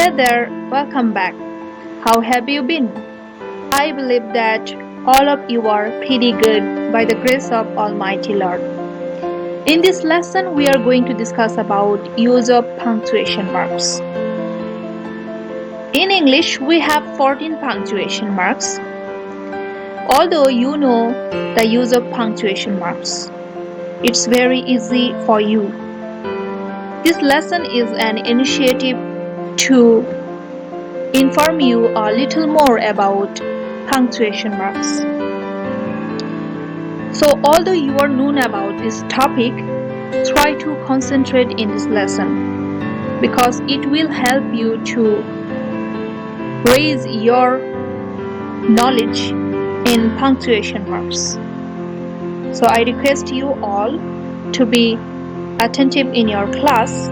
Hey there, welcome back. How have you been? I believe that all of you are pretty good by the grace of Almighty Lord. In this lesson, we are going to discuss about use of punctuation marks. In English, we have 14 punctuation marks. Although you know the use of punctuation marks, it's very easy for you. This lesson is an initiative to inform you a little more about punctuation marks. So, although you are known about this topic, try to concentrate in this lesson because it will help you to raise your knowledge in punctuation marks. So, I request you all to be attentive in your class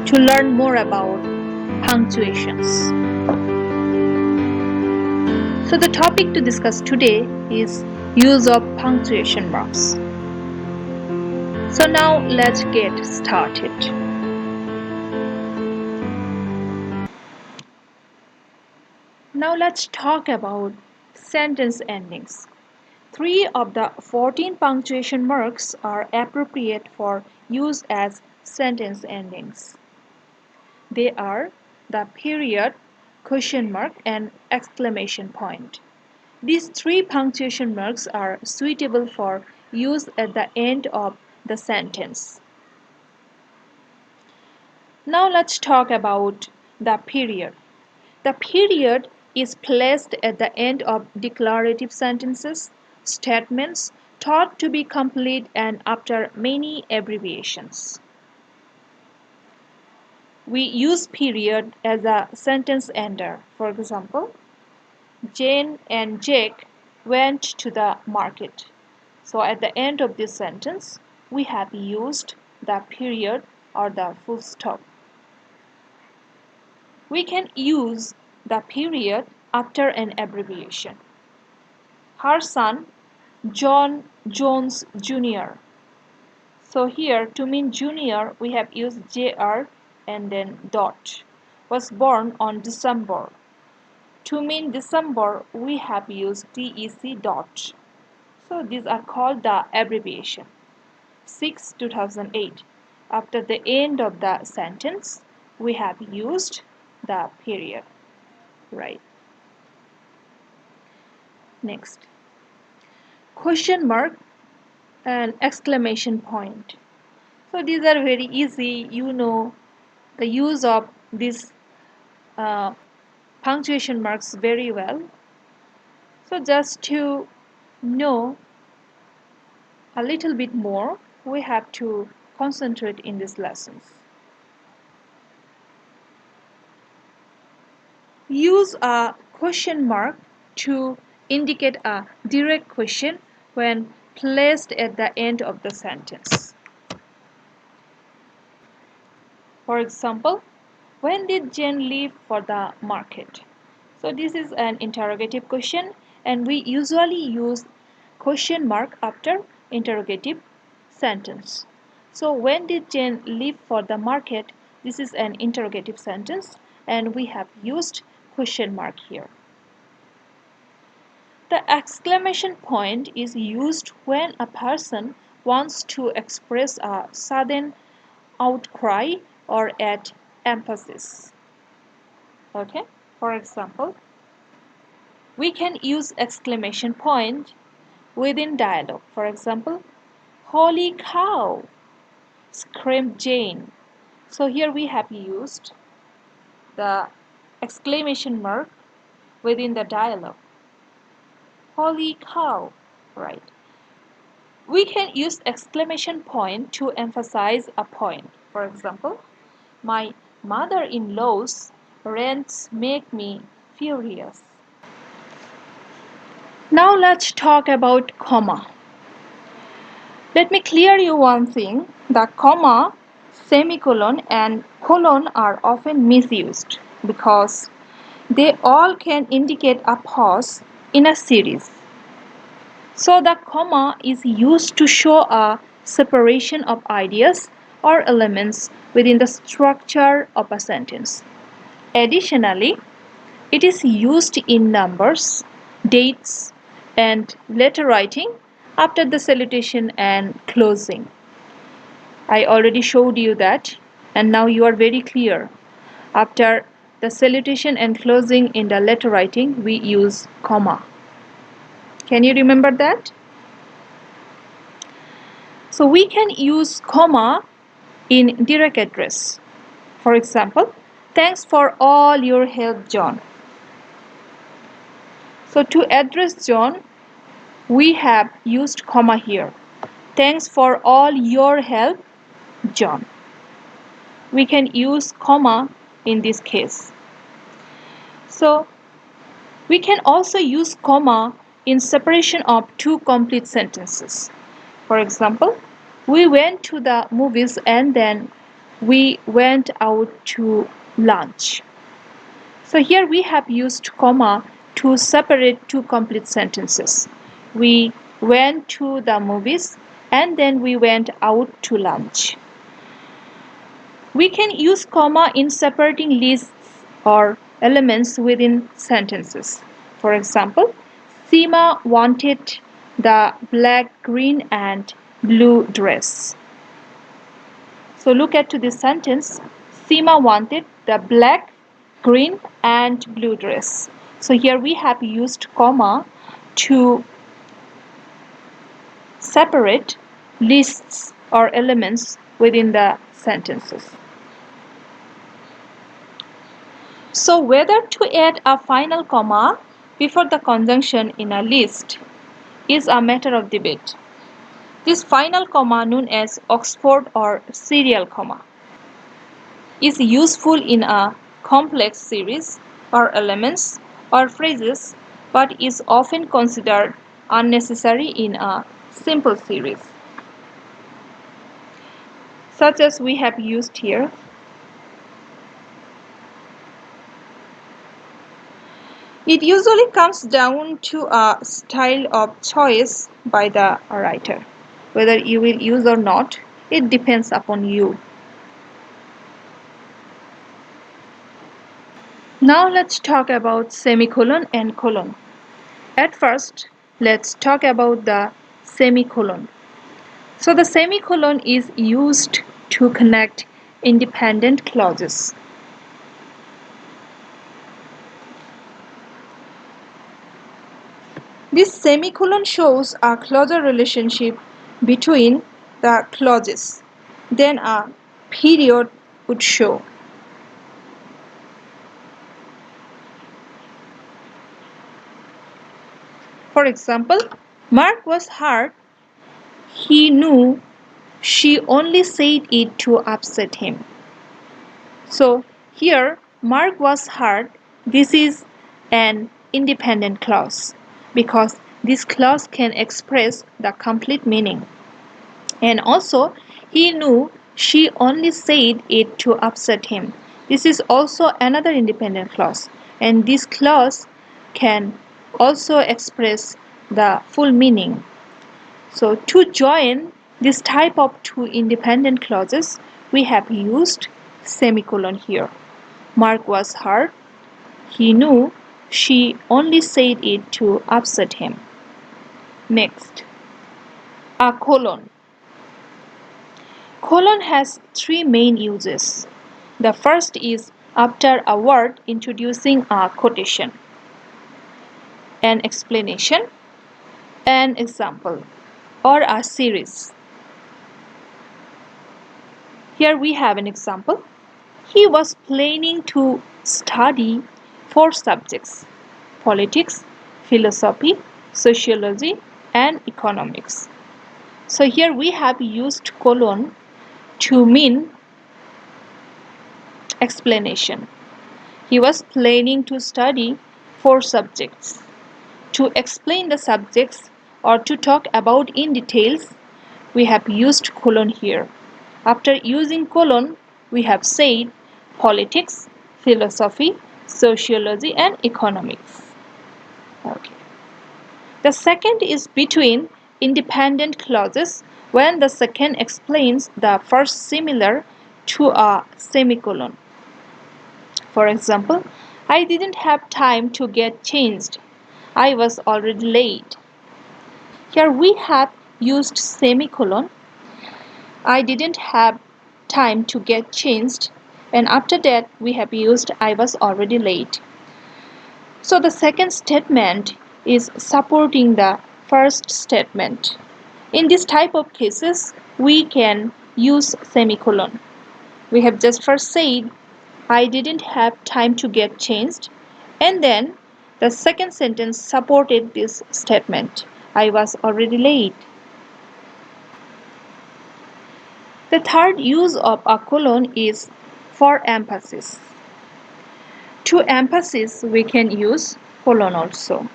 to learn more about punctuations. So the topic to discuss today is use of punctuation marks. So now let's get started. Now let's talk about sentence endings. 3 of the 14 punctuation marks are appropriate for use as sentence endings. They are the period, question mark, and exclamation point. These 3 punctuation marks are suitable for use at the end of the sentence. Now let's talk about the period. The period is placed at the end of declarative sentences, statements thought to be complete and after many abbreviations. We use period as a sentence ender. For example, Jane and Jake went to the market. So at the end of this sentence, we have used the period or the full stop. We can use the period after an abbreviation. Her son, John Jones Jr. So here to mean junior, we have used JR and then dot. Was born on December. To mean December, we have used DEC dot. So these are called the abbreviation. 6/2008. After the end of the sentence, we have used the period. Right. Next. Question mark and exclamation point. So these are very easy. You know the use of these punctuation marks very well. So just to know a little bit more, we have to concentrate in these lessons. Use a question mark to indicate a direct question when placed at the end of the sentence. For example, when did Jane leave for the market? So this is an interrogative question and we usually use question mark after interrogative sentence. So when did Jane leave for the market? This is an interrogative sentence and we have used question mark here. The exclamation point is used when a person wants to express a sudden outcry or add emphasis. Okay, for example, we can use exclamation point within dialogue. For example, holy cow, screamed Jane. So here we have used the exclamation mark within the dialogue. Holy cow, right? We can use exclamation point to emphasize a point. For example, my mother-in-law's rants make me furious. Now let's talk about comma. Let me clear you one thing. The comma, semicolon and colon are often misused because they all can indicate a pause in a series. So the comma is used to show a separation of ideas or elements within the structure of a sentence. Additionally, it is used in numbers, dates, and letter writing after the salutation and closing. I already showed you that, and now you are very clear. After the salutation and closing in the letter writing, we use comma. Can you remember that? So we can use comma in direct address. For example, thanks for all your help, John. So to address John, we have used comma here. Thanks for all your help, John. We can use comma in this case. So we can also use comma in separation of two complete sentences. For example, we went to the movies and then we went out to lunch. So here we have used comma to separate two complete sentences. We went to the movies and then we went out to lunch. We can use comma in separating lists or elements within sentences. For example, Sima wanted the black, green, and blue dress. So look at this sentence. Sima wanted the black, green, and blue dress. So here we have used comma to separate lists or elements within the sentences. So whether to add a final comma before the conjunction in a list is a matter of debate. This final comma, known as Oxford or serial comma, is useful in a complex series or elements or phrases, but is often considered unnecessary in a simple series, such as we have used here. It usually comes down to a style of choice by the writer. Whether you will use or not, it depends upon you. Now let's talk about semicolon and colon. At first, let's talk about the semicolon. So the semicolon is used to connect independent clauses. This semicolon shows a closer relationship between the clauses than a period would show. For example, Mark was hurt. He knew she only said it to upset him. So here, Mark was hurt. This is an independent clause because this clause can express the complete meaning. And also, he knew she only said it to upset him. This is also another independent clause, and this clause can also express the full meaning. So to join this type of two independent clauses, we have used semicolon here. Mark was hurt. He knew she only said it to upset him. Next, a colon. Colon has three main uses. The first is after a word introducing a quotation, an explanation, an example, or a series. Here we have an example. He was planning to study 4 subjects: politics, philosophy, sociology, and economics. So here we have used colon to mean explanation. He was planning to study 4 subjects. To explain the subjects or to talk about in details, we have used colon here. After using colon, we have said politics, philosophy, sociology, and economics. Okay. The second is between independent clauses when the second explains the first similar to a semicolon. For example, I didn't have time to get changed. I was already late. Here we have used semicolon. I didn't have time to get changed, and after that we have used I was already late. So the second statement is supporting the first statement. In this type of cases, we can use semicolon. We have just first said I didn't have time to get changed, and then the second sentence supported this statement. I was already late. The third use of a colon is for emphasis. To emphasis, we can use colon also.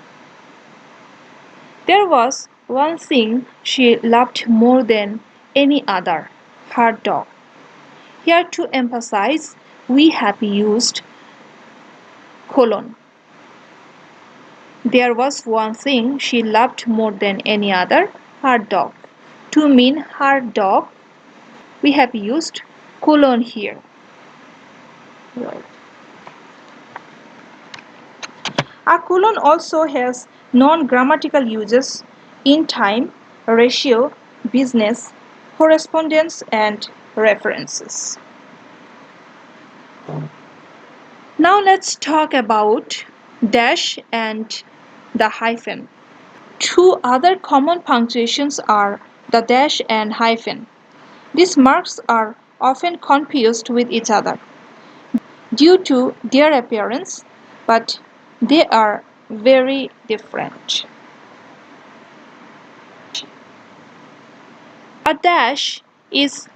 There was one thing she loved more than any other, her dog. Here to emphasize, we have used colon. There was one thing she loved more than any other, her dog. To mean her dog, we have used colon here. Right. A colon also has non-grammatical uses in time, ratio, business, correspondence, and references. Now let's talk about dash and the hyphen. Two other common punctuations are the dash and hyphen. These marks are often confused with each other due to their appearance, but they are very different. A dash is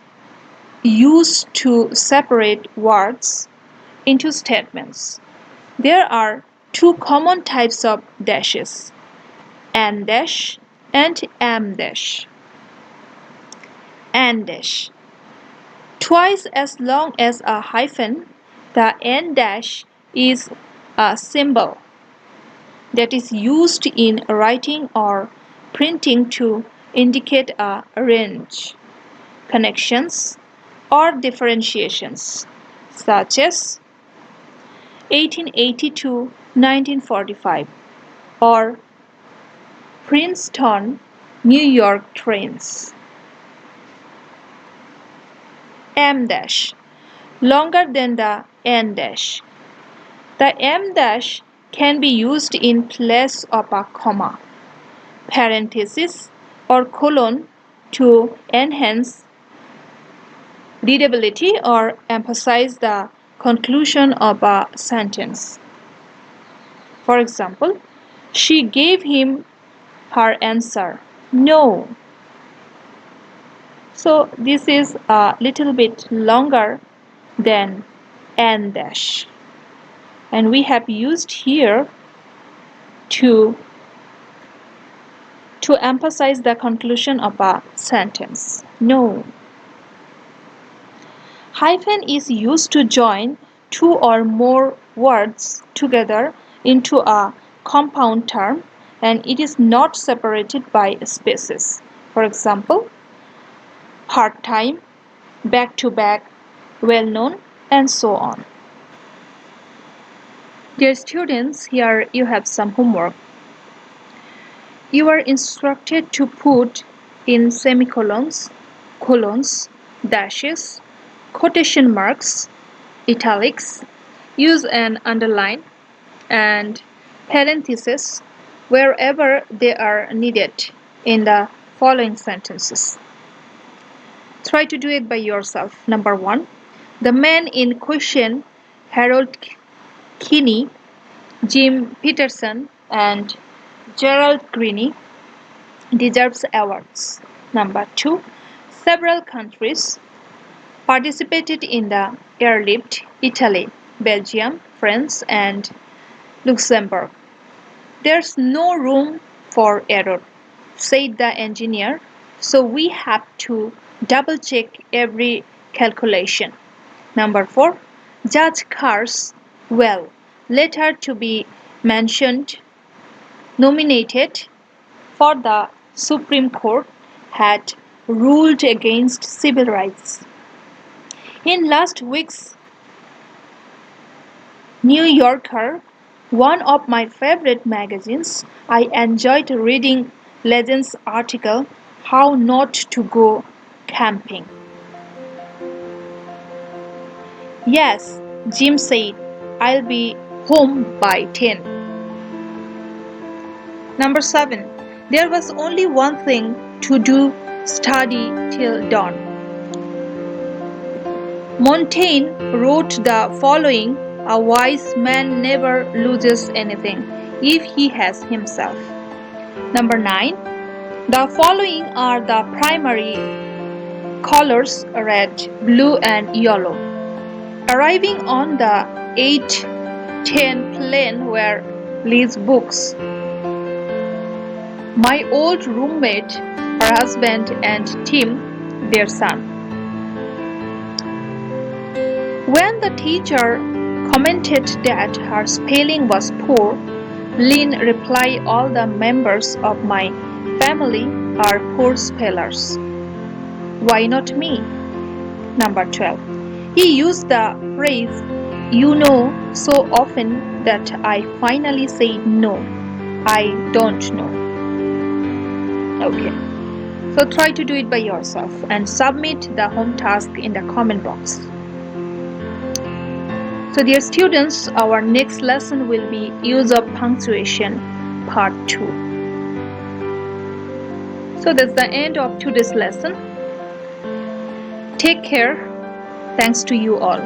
used to separate words into statements. There are two common types of dashes, and dash and am dash. And dash. Twice as long as a hyphen, the and dash is a symbol that is used in writing or printing to indicate a range, connections, or differentiations, such as 1880 to 1945 or Princeton, New York trains. M dash, longer than the N dash. The M dash can be used in place of a comma, parenthesis, or colon to enhance readability or emphasize the conclusion of a sentence. For example, she gave him her answer, no. So this is a little bit longer than N dash. And we have used here to emphasize the conclusion of a sentence, no. Hyphen is used to join two or more words together into a compound term, and it is not separated by spaces. For example, part-time, back-to-back, well-known, and so on. Dear students, here you have some homework. You are instructed to put in semicolons, colons, dashes, quotation marks, italics, use an underline, and parentheses wherever they are needed in the following sentences. Try to do it by yourself. Number 1. The man in question, Harold Kinney, Jim Peterson, and Gerald Greene, deserves awards. Number 2. Several countries participated in the airlift: Italy, Belgium, France, and Luxembourg. There's no room for error, said the engineer, so we have to double-check every calculation. Number 4. Judge Carr's well, later to be mentioned, nominated for the Supreme Court had ruled against civil rights. In last week's New Yorker, one of my favorite magazines, I enjoyed reading Legend's article, How Not to Go Camping. Yes, Jim said, I'll be home by 10. Number 7. There was only one thing to do, study till dawn. Montaigne wrote the following, a wise man never loses anything if he has himself. Number 9. The following are the primary colors, red, blue and yellow. Arriving on the 8:10 plane were Lee's books. My old roommate, her husband and Tim, their son. When the teacher commented that her spelling was poor, Lynn replied, all the members of my family are poor spellers. Why not me? Number 12. He used the phrase, you know, so often that I finally said no, I don't know. Okay. So try to do it by yourself and submit the home task in the comment box. So dear students, our next lesson will be use of punctuation part 2. So that's the end of today's lesson. Take care. Thanks to you all.